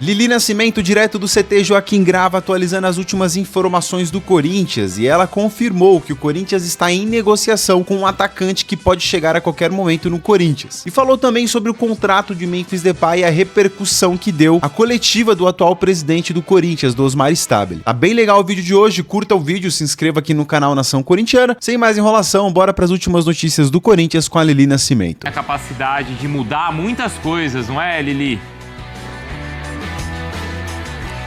Lili Nascimento, direto do CT Joaquim Grava, atualizando as últimas informações do Corinthians, e ela confirmou que o Corinthians está em negociação com um atacante que pode chegar a qualquer momento no Corinthians. E falou também sobre o contrato de Memphis Depay e a repercussão que deu a coletiva do atual presidente do Corinthians, do Osmar Stabile. Tá bem legal o vídeo de hoje, curta o vídeo, se inscreva aqui no canal Nação Corintiana. Sem mais enrolação, bora para as últimas notícias do Corinthians com a Lili Nascimento. A capacidade de mudar muitas coisas, não é, Lili?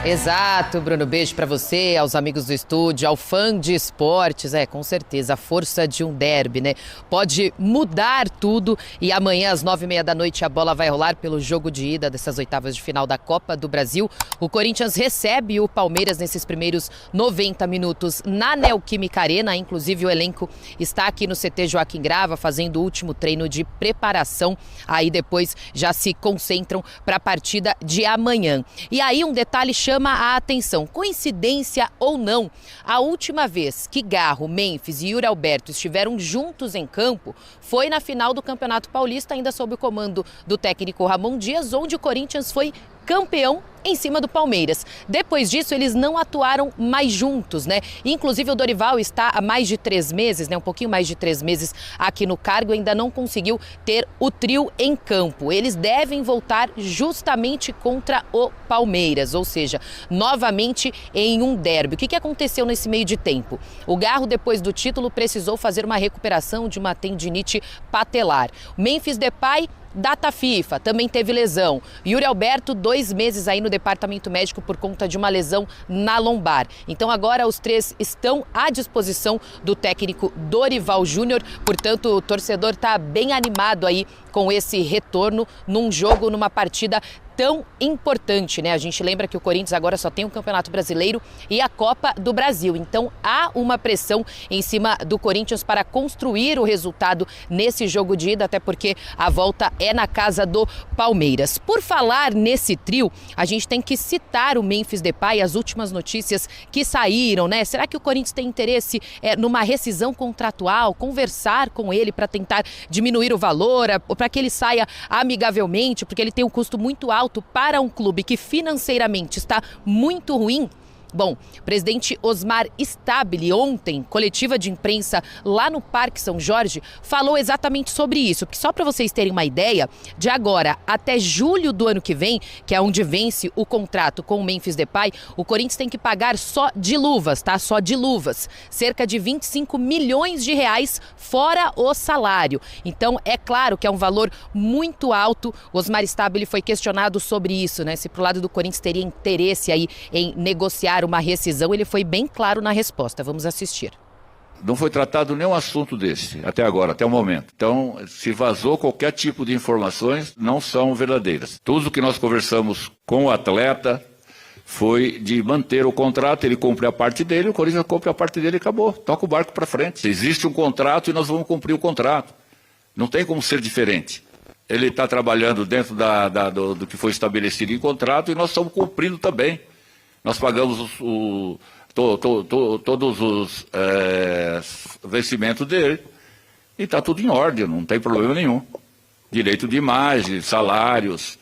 Exato, Bruno. Beijo pra você, aos amigos do estúdio, ao fã de esportes. Com certeza, a força de um derby, né? Pode mudar tudo e amanhã às 9h30 da noite a bola vai rolar pelo jogo de ida dessas oitavas de final da Copa do Brasil. O Corinthians recebe o Palmeiras nesses primeiros 90 minutos na Neoquímica Arena. Inclusive o elenco está aqui no CT Joaquim Grava fazendo o último treino de preparação. Aí depois já se concentram para a partida de amanhã. E aí um detalhe chama a atenção. Coincidência ou não, a última vez que Garro, Memphis e Yuri Alberto estiveram juntos em campo foi na final do Campeonato Paulista, ainda sob o comando do técnico Ramon Dias, onde o Corinthians foi campeão em cima do Palmeiras. Depois disso, eles não atuaram mais juntos, né? Inclusive, o Dorival está há mais de 3 meses, né? Um pouquinho mais de 3 meses aqui no cargo, ainda não conseguiu ter o trio em campo. Eles devem voltar justamente contra o Palmeiras, ou seja, novamente em um derby. O que aconteceu nesse meio de tempo? O Garro, depois do título, precisou fazer uma recuperação de uma tendinite patelar. Memphis Depay, data FIFA, também teve lesão. Yuri Alberto, 2 meses aí no departamento médico por conta de uma lesão na lombar. Então agora os 3 estão à disposição do técnico Dorival Júnior. Portanto, o torcedor está bem animado aí com esse retorno num jogo, numa partida tão importante, né? A gente lembra que o Corinthians agora só tem o Campeonato Brasileiro e a Copa do Brasil. Então há uma pressão em cima do Corinthians para construir o resultado nesse jogo de ida, até porque a volta é na casa do Palmeiras. Por falar nesse trio, a gente tem que citar o Memphis Depay, as últimas notícias que saíram, né? Será que o Corinthians tem interesse numa rescisão contratual, conversar com ele para tentar diminuir o valor, para que ele saia amigavelmente, porque ele tem um custo muito alto para um clube que financeiramente está muito ruim? Bom, o presidente Osmar Stabile, ontem, coletiva de imprensa lá no Parque São Jorge, falou exatamente sobre isso. Porque só para vocês terem uma ideia, de agora até julho do ano que vem, que é onde vence o contrato com o Memphis Depay, o Corinthians tem que pagar só de luvas, tá? Só de luvas. Cerca de 25 milhões de reais fora o salário. Então, é claro que é um valor muito alto. Osmar Stabile foi questionado sobre isso, né? Se pro lado do Corinthians teria interesse aí em negociar uma rescisão, ele foi bem claro na resposta. Vamos assistir. Não foi tratado nenhum assunto desse, até agora, até o momento. Então, se vazou qualquer tipo de informações, não são verdadeiras. Tudo que nós conversamos com o atleta foi de manter o contrato, ele cumpre a parte dele, o Corinthians cumpre a parte dele e acabou. Toca o barco para frente. Existe um contrato e nós vamos cumprir o contrato. Não tem como ser diferente. Ele está trabalhando dentro do que foi estabelecido em contrato e nós estamos cumprindo também. Nós pagamos todos os vencimentos dele e está tudo em ordem, não tem problema nenhum. Direito de imagem, salários,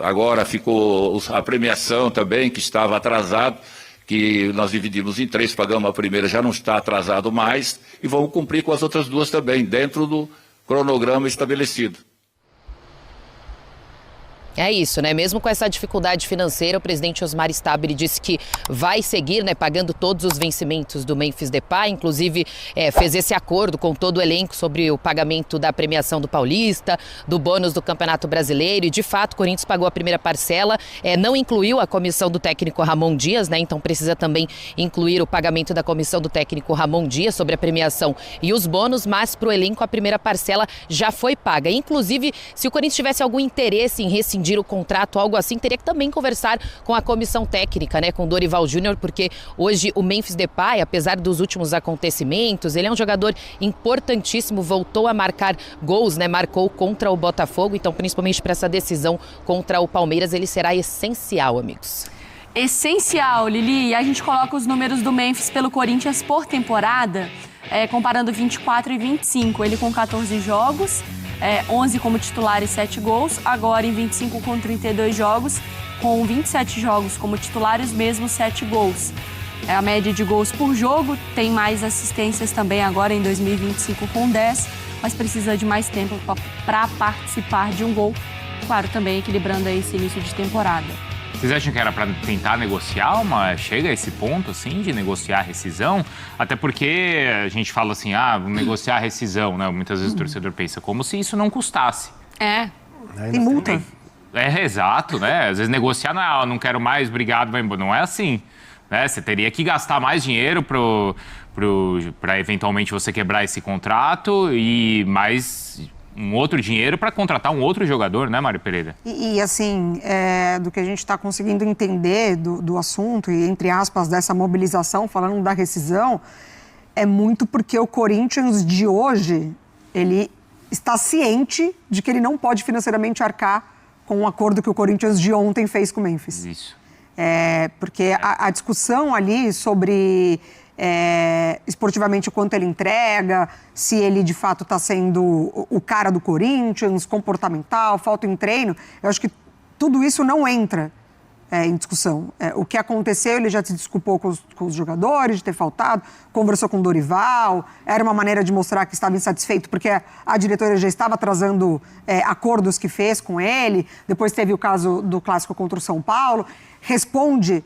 agora ficou a premiação também, que estava atrasado, que nós dividimos em 3, pagamos a primeira, já não está atrasado mais, e vamos cumprir com as outras 2 também, dentro do cronograma estabelecido. É isso, né? Mesmo com essa dificuldade financeira, o presidente Osmar Stabile disse que vai seguir, né, pagando todos os vencimentos do Memphis Depay, inclusive fez esse acordo com todo o elenco sobre o pagamento da premiação do Paulista, do bônus do Campeonato Brasileiro, e de fato o Corinthians pagou a primeira parcela, não incluiu a comissão do técnico Ramon Dias, né? Então precisa também incluir o pagamento da comissão do técnico Ramon Dias sobre a premiação e os bônus, mas para o elenco a primeira parcela já foi paga. Inclusive, se o Corinthians tivesse algum interesse em rescindir o contrato, algo assim, teria que também conversar com a comissão técnica, né, com Dorival Júnior, porque hoje o Memphis Depay, apesar dos últimos acontecimentos, ele é um jogador importantíssimo, voltou a marcar gols, né, marcou contra o Botafogo, então principalmente para essa decisão contra o Palmeiras, ele será essencial, amigos. Essencial, Lili, e a gente coloca os números do Memphis pelo Corinthians por temporada, comparando 24 e 25, ele com 14 jogos, 11 como titular e 7 gols. Agora em 25 com 32 jogos, com 27 jogos como titular e os mesmos 7 gols. A média de gols por jogo, tem mais assistências também agora em 2025 com 10, mas precisa de mais tempo para participar de um gol. Claro, também equilibrando aí esse início de temporada. Vocês acham que era para tentar negociar chega a esse ponto, assim, de negociar a rescisão? Até porque a gente fala assim, negociar a rescisão, né? Muitas vezes o torcedor pensa, como se isso não custasse. Tem multa. Exato, né? Às vezes negociar não quero mais, obrigado, vai embora. Não é assim, né? Você teria que gastar mais dinheiro para eventualmente você quebrar esse contrato e mais um outro dinheiro para contratar um outro jogador, né, Mário Pereira? E assim, do que a gente está conseguindo entender do assunto e, entre aspas, dessa mobilização, falando da rescisão, é muito porque o Corinthians de hoje, ele está ciente de que ele não pode financeiramente arcar com o acordo que o Corinthians de ontem fez com o Memphis. Isso. Porque a discussão ali sobre esportivamente o quanto ele entrega, se ele de fato está sendo o cara do Corinthians, comportamental, falta em treino, eu acho que tudo isso não entra em discussão. O que aconteceu, ele já se desculpou com os jogadores de ter faltado, conversou com o Dorival, era uma maneira de mostrar que estava insatisfeito porque a diretoria já estava atrasando acordos que fez com ele. Depois teve o caso do clássico contra o São Paulo, responde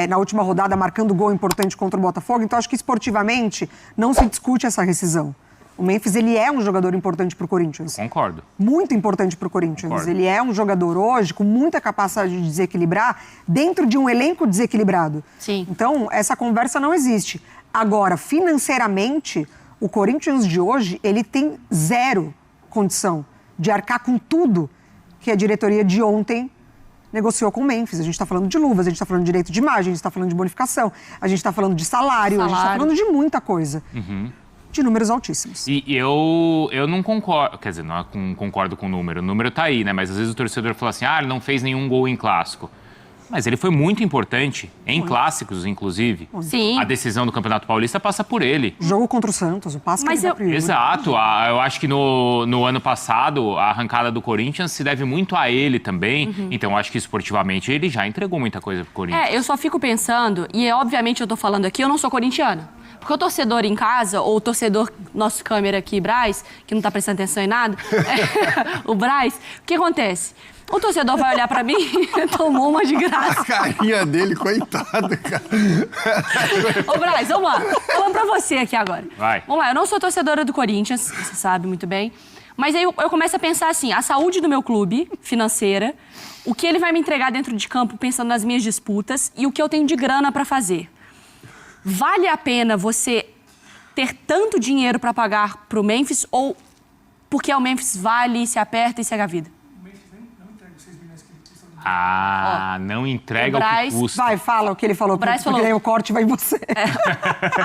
na última rodada marcando gol importante contra o Botafogo. Então acho que esportivamente não se discute essa rescisão. O Memphis, ele é um jogador importante para o Corinthians. Concordo. Muito importante para o Corinthians. Concordo. Ele é um jogador hoje com muita capacidade de desequilibrar dentro de um elenco desequilibrado. Sim. Então, essa conversa não existe. Agora, financeiramente, o Corinthians de hoje, ele tem zero condição de arcar com tudo que a diretoria de ontem negociou com o Memphis. A gente está falando de luvas, a gente está falando de direito de imagem, a gente está falando de bonificação, a gente está falando de salário, a gente está falando de muita coisa. De números altíssimos. E eu não concordo, quer dizer, não concordo com o número tá aí, né? Mas às vezes o torcedor fala assim, ele não fez nenhum gol em clássico. Mas ele foi muito importante, em clássicos, inclusive. Sim. A decisão do Campeonato Paulista passa por ele. O jogo contra o Santos, o passe que ele dá pro Yuri. Exato. Eu acho que no ano passado, a arrancada do Corinthians se deve muito a ele também. Então, eu acho que esportivamente ele já entregou muita coisa pro Corinthians. Eu só fico pensando, e obviamente eu tô falando aqui, eu não sou corintiana. Porque o torcedor em casa, ou o torcedor, nosso câmera aqui, Braz, que não tá prestando atenção em nada, o Braz, o que acontece? O torcedor vai olhar pra mim e tomou uma de graça. A carinha dele, coitado, cara. Ô, Braz, vamos lá. Falando pra você aqui agora. Vai. Vamos lá, eu não sou torcedora do Corinthians, você sabe muito bem. Mas aí eu começo a pensar assim, a saúde do meu clube, financeira, o que ele vai me entregar dentro de campo, pensando nas minhas disputas, e o que eu tenho de grana pra fazer. Vale a pena você ter tanto dinheiro para pagar para o Memphis ou porque o Memphis vale, se aperta e segue a vida? O Memphis não entrega os 6 milhões que ele custa. Não entrega o o Braz, que custa. Vai, fala o que ele falou, Braz porque daí o corte vai em você.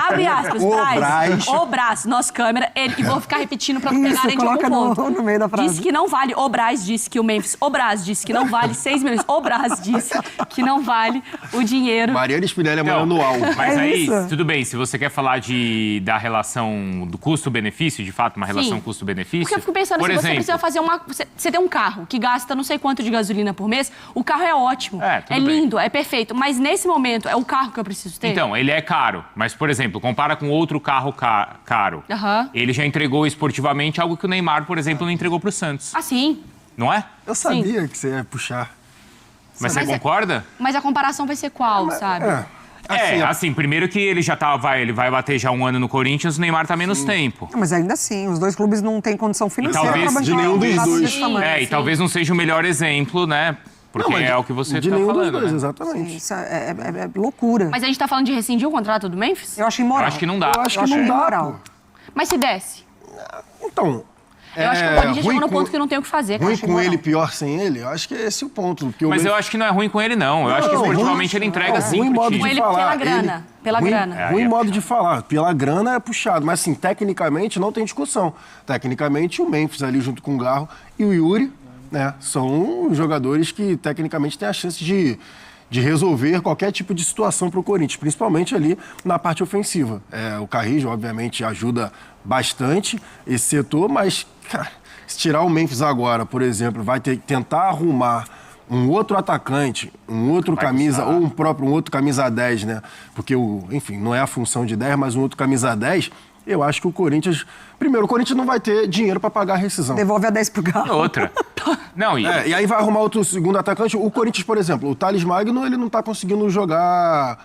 Abre aspas, Braz. O Braz, nosso câmera, e vou ficar repetindo para não pegarem de algum ponto. No meio da frase. Disse que não vale, o Braz disse que o Memphis, o Braz disse que não vale 6 milhões, o Braz disse que não vale o dinheiro. Mariana Spinelli é anual. Mas aí, isso. tudo bem, se você quer falar da relação do custo-benefício, de fato, uma relação custo-benefício... Porque eu fico pensando, por se exemplo, você precisa fazer Você tem um carro que gasta não sei quanto de gasolina por mês, o carro é ótimo, tudo bem. lindo, é perfeito, mas nesse momento é o carro que eu preciso ter? Então, ele é caro, mas, por exemplo, compara com outro carro caro. Ele já entregou esportivamente algo que o Neymar, por exemplo, não entregou pro Santos. Ah, sim. Não é? Eu sabia que você ia puxar. Mas você concorda? Mas a comparação vai ser qual, sabe? Assim, primeiro que ele já ele vai bater já um ano no Corinthians, o Neymar tá menos tempo. Mas ainda assim, os dois clubes não têm condição financeira talvez para de nenhum dos dois. E talvez não seja o melhor exemplo, né? Porque é o que você de tá nenhum falando, dos dois, né? exatamente. Isso é loucura. Mas a gente tá falando de rescindir o contrato do Memphis? Eu acho imoral. Eu acho que não dá. Eu acho que não dá, imoral. Mas se desse? Então... Eu acho que o Corinthians chegou no ponto que não tem o que fazer. Ruim com ele, pior sem ele? Eu acho que é esse o ponto. Mas eu acho que não é ruim com ele, não. Eu acho que esportivamente ele entrega sim pro time. Com ele pela grana. Pela grana. Ruim modo de falar. Pela grana é puxado. Mas, assim, tecnicamente não tem discussão. Tecnicamente, o Memphis ali junto com o Garro e o Yuri, né, são jogadores que tecnicamente têm a chance de resolver qualquer tipo de situação para o Corinthians, principalmente ali na parte ofensiva. O Carrijo, obviamente, ajuda bastante esse setor, mas, cara, Se tirar o Memphis agora, por exemplo, vai ter que tentar arrumar um outro atacante, um outro camisa, ou um outro camisa 10, né? Porque, enfim, não é a função de 10, mas um outro camisa 10, eu acho que o Corinthians... Primeiro, o Corinthians não vai ter dinheiro para pagar a rescisão. Devolve a 10 pro Galo. Outra. Não, e aí vai arrumar outro segundo atacante. O Corinthians, por exemplo, o Thales Magno, ele não tá conseguindo jogar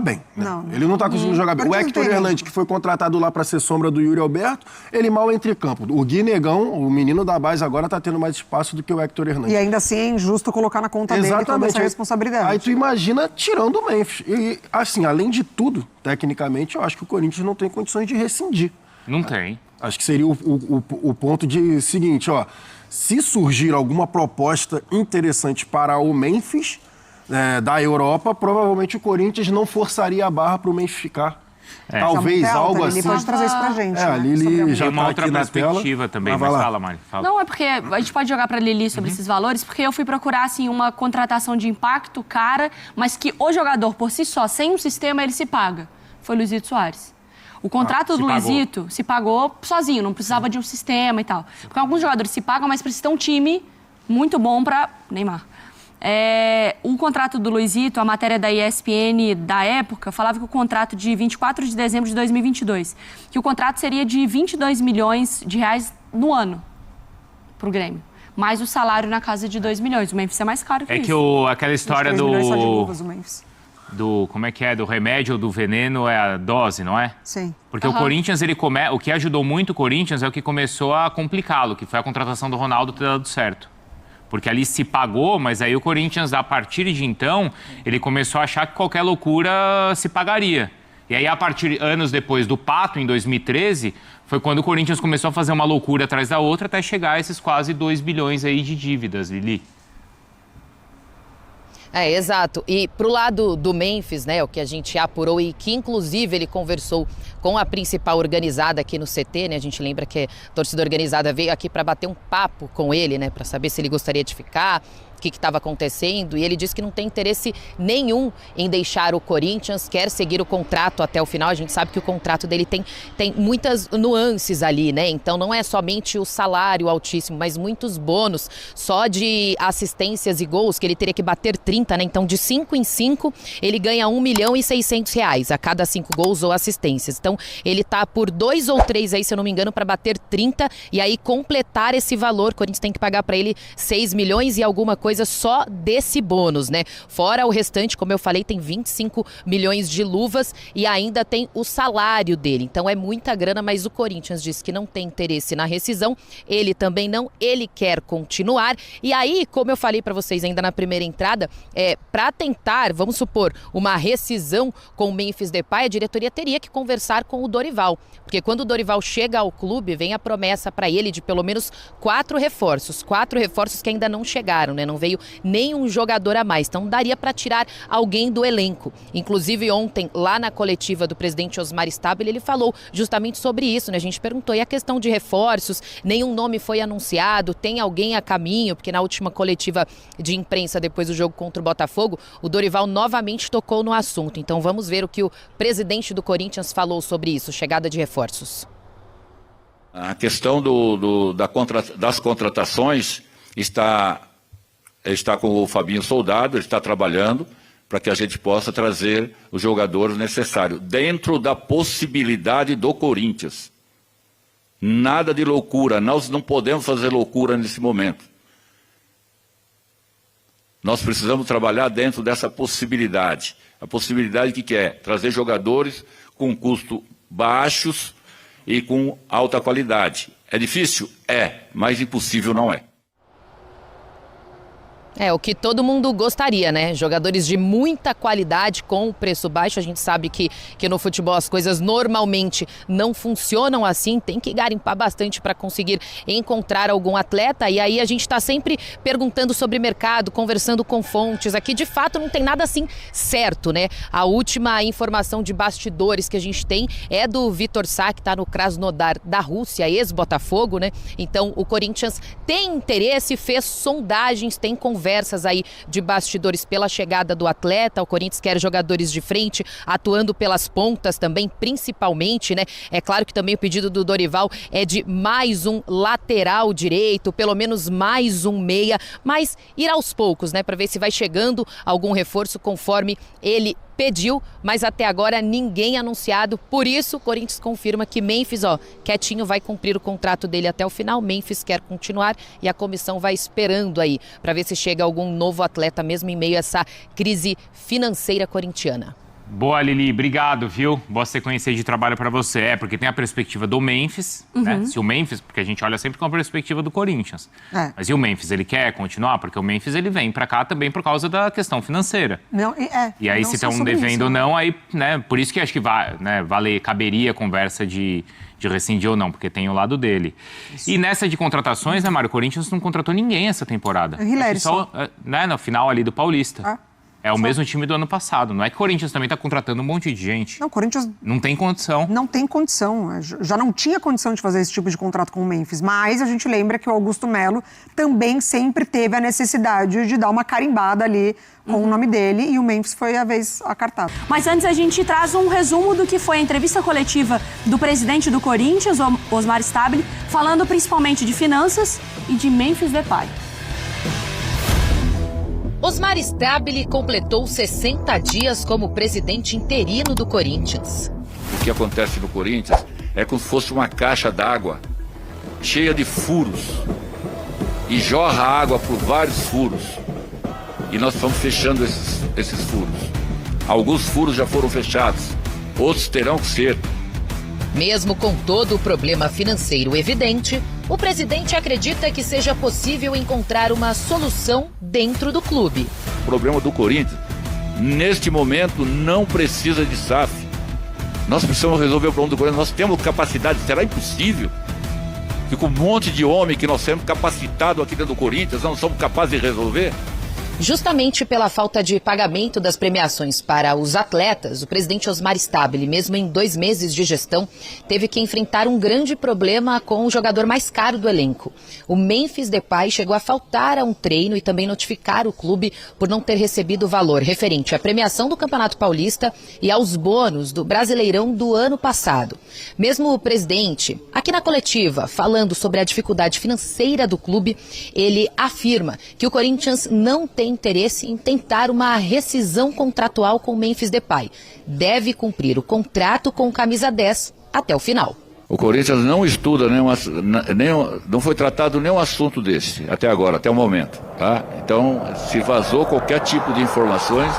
bem. Né? Não. Ele não tá conseguindo jogar bem. O Hector Hernandes, que foi contratado lá para ser sombra do Yuri Alberto, ele mal entra em campo. O Gui Negão, o menino da base, agora tá tendo mais espaço do que o Hector Hernandes. E ainda assim é injusto colocar na conta dele toda essa responsabilidade. Aí tu imagina tirando o Memphis. E, assim, além de tudo, tecnicamente, eu acho que o Corinthians não tem condições de rescindir. Não tem. Acho que seria o ponto de seguinte, ó. Se surgir alguma proposta interessante para o Memphis da Europa, provavelmente o Corinthians não forçaria a barra para o Memphis ficar. Talvez algo assim. Ele pode trazer isso pra gente. A Lili já tem uma tá outra aqui na perspectiva tela. também, mas fala, Mari. Fala. Não, é porque a gente pode jogar pra Lili sobre esses valores, porque eu fui procurar, assim, uma contratação de impacto cara, mas que o jogador, por si só, sem um sistema, ele se paga. Foi Luizito Soares. O contrato do Luizito se pagou sozinho, não precisava de um sistema e tal. Porque alguns jogadores se pagam, mas precisa ter um time muito bom pra Neymar. O contrato do Luizito, a matéria da ESPN da época, falava que o contrato de 24 de dezembro de 2022, que o contrato seria de 22 milhões de reais no ano pro Grêmio. Mais o salário na casa de 2 milhões. O Memphis é mais caro que isso. É que aquela história como é que é? Do remédio ou do veneno é a dose, não é? Sim. Porque o Corinthians, o que ajudou muito o Corinthians é o que começou a complicá-lo, que foi a contratação do Ronaldo ter dado certo. Porque ali se pagou, mas aí o Corinthians, a partir de então, ele começou a achar que qualquer loucura se pagaria. E aí, anos depois do Pato, em 2013, foi quando o Corinthians começou a fazer uma loucura atrás da outra até chegar a esses quase 2 bilhões aí de dívidas, Lili. Exato. E pro lado do Memphis, né, o que a gente apurou e que inclusive ele conversou com a principal organizada aqui no CT, né? A gente lembra que a torcida organizada veio aqui para bater um papo com ele, né, para saber se ele gostaria de ficar, o que estava acontecendo, e ele disse que não tem interesse nenhum em deixar o Corinthians, quer seguir o contrato até o final. A gente sabe que o contrato dele tem muitas nuances ali, né? Então não é somente o salário altíssimo, mas muitos bônus, só de assistências e gols, que ele teria que bater 30, né? Então de 5 em 5 ele ganha R$1.600.000 a cada 5 gols ou assistências. Então ele tá por 2 ou 3 aí, se eu não me engano, para bater 30 e aí completar esse valor. O Corinthians tem que pagar para ele 6 milhões e alguma coisa só desse bônus, né? Fora o restante, como eu falei, tem 25 milhões de luvas e ainda tem o salário dele. Então é muita grana, mas o Corinthians diz que não tem interesse na rescisão. Ele também não, ele quer continuar. E aí, como eu falei para vocês ainda na primeira entrada, para tentar, vamos supor, uma rescisão com o Memphis Depay, a diretoria teria que conversar com o Dorival. Porque quando o Dorival chega ao clube, vem a promessa para ele de pelo menos 4 reforços. 4 reforços que ainda não chegaram, né? Não veio nenhum jogador a mais. Então daria para tirar alguém do elenco. Inclusive ontem, lá na coletiva do presidente Osmar Stabile, ele falou justamente sobre isso, né? A gente perguntou, e a questão de reforços? Nenhum nome foi anunciado? Tem alguém a caminho? Porque na última coletiva de imprensa, depois do jogo contra o Botafogo, o Dorival novamente tocou no assunto. Então vamos ver o que o presidente do Corinthians falou sobre isso, chegada de reforços. A questão das contratações está com o Fabinho Soldado, ele está trabalhando para que a gente possa trazer os jogadores necessários, dentro da possibilidade do Corinthians. Nada de loucura, nós não podemos fazer loucura nesse momento. Nós precisamos trabalhar dentro dessa possibilidade. A possibilidade que é trazer jogadores com custo baixos e com alta qualidade. É difícil? É, mas impossível não é. É o que todo mundo gostaria, né? Jogadores de muita qualidade com preço baixo. A gente sabe que no futebol as coisas normalmente não funcionam assim. Tem que garimpar bastante para conseguir encontrar algum atleta. E aí a gente está sempre perguntando sobre mercado, conversando com fontes. Aqui de fato não tem nada assim certo, né? A última informação de bastidores que a gente tem é do Vitor Sá, que está no Krasnodar da Rússia, ex-Botafogo, né? Então o Corinthians tem interesse, fez sondagens, tem conversas conversas aí de bastidores pela chegada do atleta. O Corinthians quer jogadores de frente, atuando pelas pontas também, principalmente, né? É claro que também o pedido do Dorival é de mais um lateral direito, pelo menos mais um meia, mas ir aos poucos, né? Para ver se vai chegando algum reforço conforme ele pediu, mas até agora ninguém anunciado. Por isso, o Corinthians confirma que Memphis, quietinho, vai cumprir o contrato dele até o final. Memphis quer continuar e a comissão vai esperando aí para ver se chega algum novo atleta mesmo em meio a essa crise financeira corintiana. Boa, Lili, obrigado, viu? Boa sequência de trabalho para você. Porque tem a perspectiva do Memphis, né? Se o Memphis, porque a gente olha sempre com a perspectiva do Corinthians. Mas e o Memphis, ele quer continuar? Porque o Memphis, ele vem para cá também por causa da questão financeira. E aí, se estão devendo ou não, aí, né? Por isso que acho que caberia a conversa de rescindir ou não, porque tem o lado dele. Isso. E nessa de contratações, né, Mário? O Corinthians não contratou ninguém essa temporada. Só, né, no final ali do Paulista. É o mesmo time do ano passado. Não é que o Corinthians também está contratando um monte de gente. Não, o Corinthians... Não tem condição. Não tem condição. Já não tinha condição de fazer esse tipo de contrato com o Memphis. Mas a gente lembra que o Augusto Melo também sempre teve a necessidade de dar uma carimbada ali com o nome dele. E o Memphis foi a vez acartado. Mas antes a gente traz um resumo do que foi a entrevista coletiva do presidente do Corinthians, Osmar Stabile, falando principalmente de finanças e de Memphis Depay. Osmar Stabile completou 60 dias como presidente interino do Corinthians. O que acontece no Corinthians é como se fosse uma caixa d'água cheia de furos e jorra água por vários furos. E nós estamos fechando esses furos. Alguns furos já foram fechados, outros terão que ser. Mesmo com todo o problema financeiro evidente, o presidente acredita que seja possível encontrar uma solução dentro do clube. O problema do Corinthians, neste momento, não precisa de SAF. Nós precisamos resolver o problema do Corinthians. Nós temos capacidade, será impossível que com um monte de homem que nós temos capacitado aqui dentro do Corinthians, não somos capazes de resolver? Justamente pela falta de pagamento das premiações para os atletas, o presidente Osmar Stabile, mesmo em 2 meses de gestão, teve que enfrentar um grande problema com o jogador mais caro do elenco. O Memphis Depay chegou a faltar a um treino e também notificar o clube por não ter recebido o valor referente à premiação do Campeonato Paulista e aos bônus do Brasileirão do ano passado. Mesmo o presidente, aqui na coletiva, falando sobre a dificuldade financeira do clube, ele afirma que o Corinthians não tem interesse em tentar uma rescisão contratual com o Memphis Depay. Deve cumprir o contrato com camisa 10 até o final. O Corinthians não estuda não foi tratado nenhum assunto desse até agora, até o momento. Tá? Então, se vazou qualquer tipo de informações,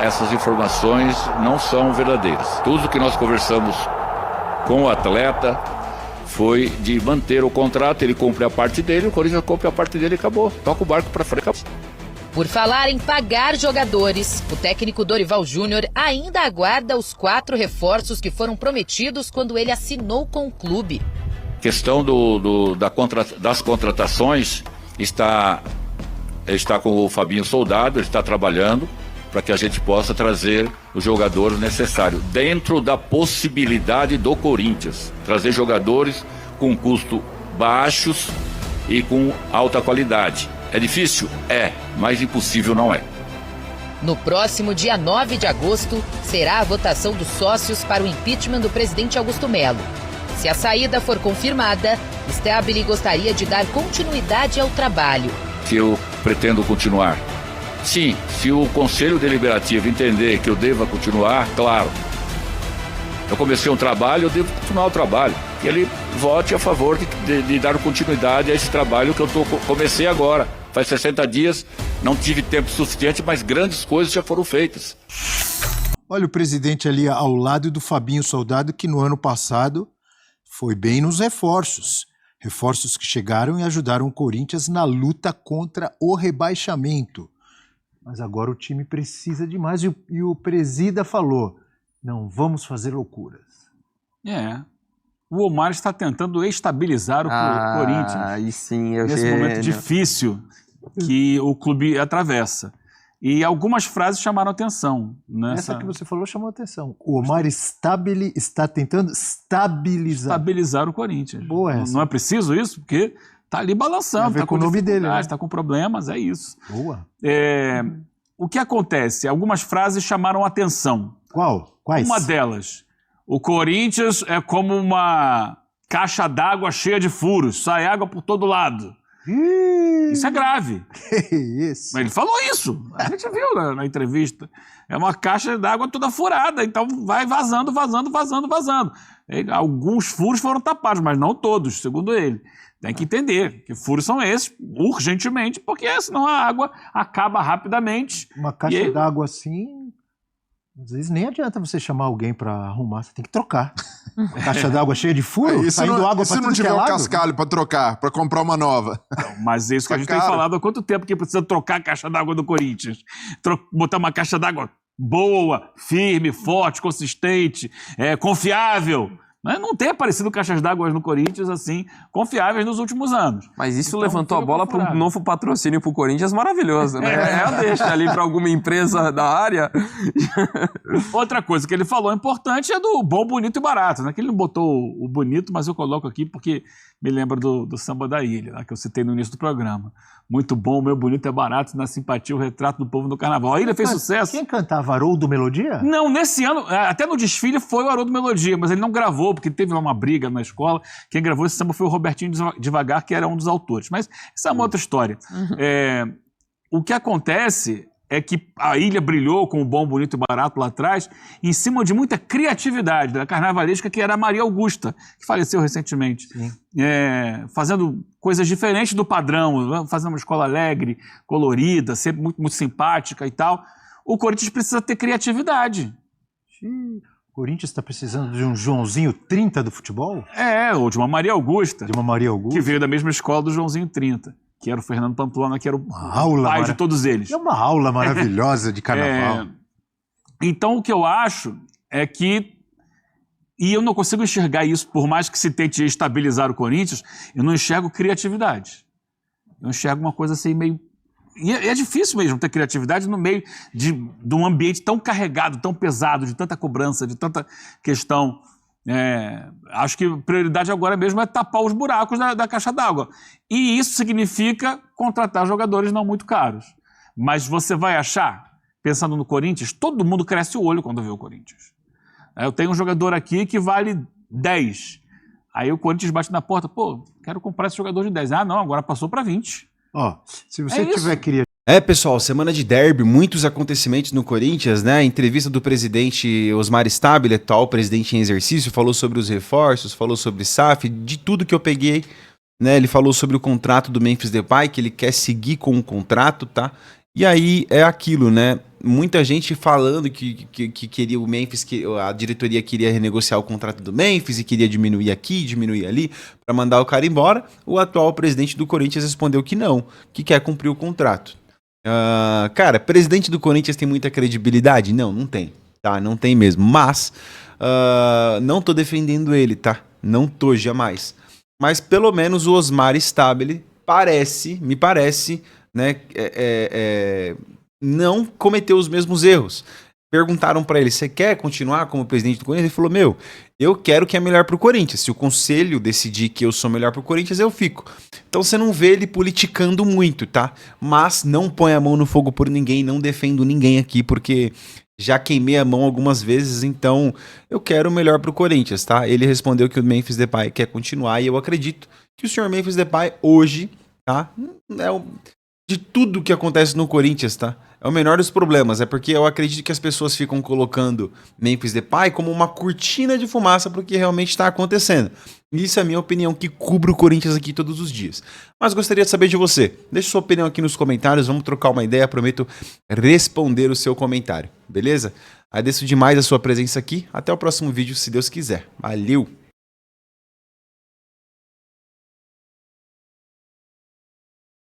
essas informações não são verdadeiras. Tudo que nós conversamos com o atleta foi de manter o contrato, ele cumpre a parte dele, o Corinthians cumpre a parte dele e acabou. Toca o barco para frente. Por falar em pagar jogadores, o técnico Dorival Júnior ainda aguarda os 4 reforços que foram prometidos quando ele assinou com o clube. A questão das contratações está com o Fabinho Soldado, ele está trabalhando para que a gente possa trazer os jogadores necessários, dentro da possibilidade do Corinthians, trazer jogadores com custo baixos e com alta qualidade. É difícil? É, mas impossível não é. No próximo dia 9 de agosto, será a votação dos sócios para o impeachment do presidente Augusto Melo. Se a saída for confirmada, Stabile gostaria de dar continuidade ao trabalho. Se eu pretendo continuar? Sim, se o Conselho Deliberativo entender que eu deva continuar, claro. Eu comecei um trabalho, eu devo continuar o trabalho. E ele vote a favor de dar continuidade a esse trabalho que eu comecei agora. Faz 60 dias, não tive tempo suficiente, mas grandes coisas já foram feitas. Olha o presidente ali ao lado do Fabinho Soldado, que no ano passado foi bem nos reforços. Reforços que chegaram e ajudaram o Corinthians na luta contra o rebaixamento. Mas agora o time precisa de mais. E o presida falou, não vamos fazer loucuras. O Omar está tentando estabilizar o Corinthians. Aí sim, nesse momento difícil que o clube atravessa. E algumas frases chamaram atenção. Essa que você falou chamou atenção. O Omar Stabile está tentando estabilizar o Corinthians. Boa essa. Não é preciso isso? Porque Tá ali balançando, Tem a ver tá com o nome dele, né? tá com problemas, é isso. Boa. O que acontece? Algumas frases chamaram atenção. Quais? Uma delas, o Corinthians é como uma caixa d'água cheia de furos, sai água por todo lado. Isso é grave. Isso. Mas ele falou isso, a gente viu na entrevista. É uma caixa d'água toda furada, então vai vazando. Alguns furos foram tapados, mas não todos, segundo ele. Tem que entender que furos são esses, urgentemente, porque senão a água acaba rapidamente. Uma caixa d'água assim, às vezes nem adianta você chamar alguém para arrumar, você tem que trocar. Uma caixa d'água cheia de furo, saindo água para tudo que é lado. Se não tiver um cascalho para trocar, para comprar uma nova. Mas é isso que a gente tem falado há quanto tempo que precisa trocar a caixa d'água do Corinthians. Botar uma caixa d'água boa, firme, forte, consistente, confiável. Não tem aparecido caixas d'água no Corinthians assim, confiáveis nos últimos anos. Mas isso então, levantou a bola para um novo patrocínio para o Corinthians maravilhoso, né? Deixa ali para alguma empresa da área. Outra coisa que ele falou importante é do bom, bonito e barato, né? Que ele não botou o bonito, mas eu coloco aqui porque me lembra do Samba da Ilha, né? Que eu citei no início do programa. Muito bom, meu bonito é barato, na simpatia o retrato do povo no carnaval. A Ilha fez sucesso. Quem cantava? Haroldo Melodia? Não, nesse ano, até no desfile foi o Haroldo Melodia, mas ele não gravou, porque teve uma briga na escola. Quem gravou esse samba foi o Robertinho Devagar, que era um dos autores. Mas essa é uma outra história. O que acontece é que a Ilha brilhou com o bom, bonito e barato lá atrás, em cima de muita criatividade da carnavalesca, que era a Maria Augusta, que faleceu recentemente. Fazendo coisas diferentes do padrão, fazendo uma escola alegre, colorida, sempre muito, muito simpática e tal. O Corinthians precisa ter criatividade. O Corinthians está precisando de um Joãozinho 30 do futebol? Ou de uma Maria Augusta. De uma Maria Augusta. Que veio da mesma escola do Joãozinho 30. Que era o Fernando Pamplona, que era o pai de todos eles. É uma aula maravilhosa de carnaval. Então, o que eu acho é que, e eu não consigo enxergar isso, por mais que se tente estabilizar o Corinthians, eu não enxergo criatividade. Eu enxergo uma coisa assim meio... E é difícil mesmo ter criatividade no meio de um ambiente tão carregado, tão pesado, de tanta cobrança, de tanta questão... acho que a prioridade agora mesmo é tapar os buracos da caixa d'água. E isso significa contratar jogadores não muito caros. Mas você vai achar, pensando no Corinthians, todo mundo cresce o olho quando vê o Corinthians. Eu tenho um jogador aqui que vale 10. Aí o Corinthians bate na porta, quero comprar esse jogador de 10. Não, agora passou para 20. Se você tiver criatividade... Pessoal, semana de derby, muitos acontecimentos no Corinthians, né? A entrevista do presidente Osmar Stabile, atual presidente em exercício, falou sobre os reforços, falou sobre SAF, de tudo que eu peguei, né? Ele falou sobre o contrato do Memphis Depay, que ele quer seguir com o contrato, tá? E aí é aquilo, né? Muita gente falando que queria o Memphis, que a diretoria queria renegociar o contrato do Memphis e queria diminuir aqui, diminuir ali, para mandar o cara embora. O atual presidente do Corinthians respondeu que não, que quer cumprir o contrato. Cara, presidente do Corinthians tem muita credibilidade? Não tem, tá? Não tem mesmo, mas não tô defendendo ele, tá? Não tô, jamais. Mas pelo menos o Osmar Stabile me parece, né, não cometeu os mesmos erros. Perguntaram pra ele, você quer continuar como presidente do Corinthians? Ele falou, eu quero o que é melhor pro Corinthians. Se o conselho decidir que eu sou melhor pro Corinthians, eu fico. Então você não vê ele politicando muito, tá? Mas não põe a mão no fogo por ninguém, não defendo ninguém aqui, porque já queimei a mão algumas vezes, então eu quero o melhor pro Corinthians, tá? Ele respondeu que o Memphis Depay quer continuar, e eu acredito que o senhor Memphis Depay hoje, tá? De tudo que acontece no Corinthians, tá? É o menor dos problemas, é porque eu acredito que as pessoas ficam colocando Memphis Depay como uma cortina de fumaça para o que realmente está acontecendo. Isso é a minha opinião, que cubro o Corinthians aqui todos os dias. Mas gostaria de saber de você. Deixe sua opinião aqui nos comentários, vamos trocar uma ideia, prometo responder o seu comentário, beleza? Agradeço demais a sua presença aqui, até o próximo vídeo, se Deus quiser. Valeu!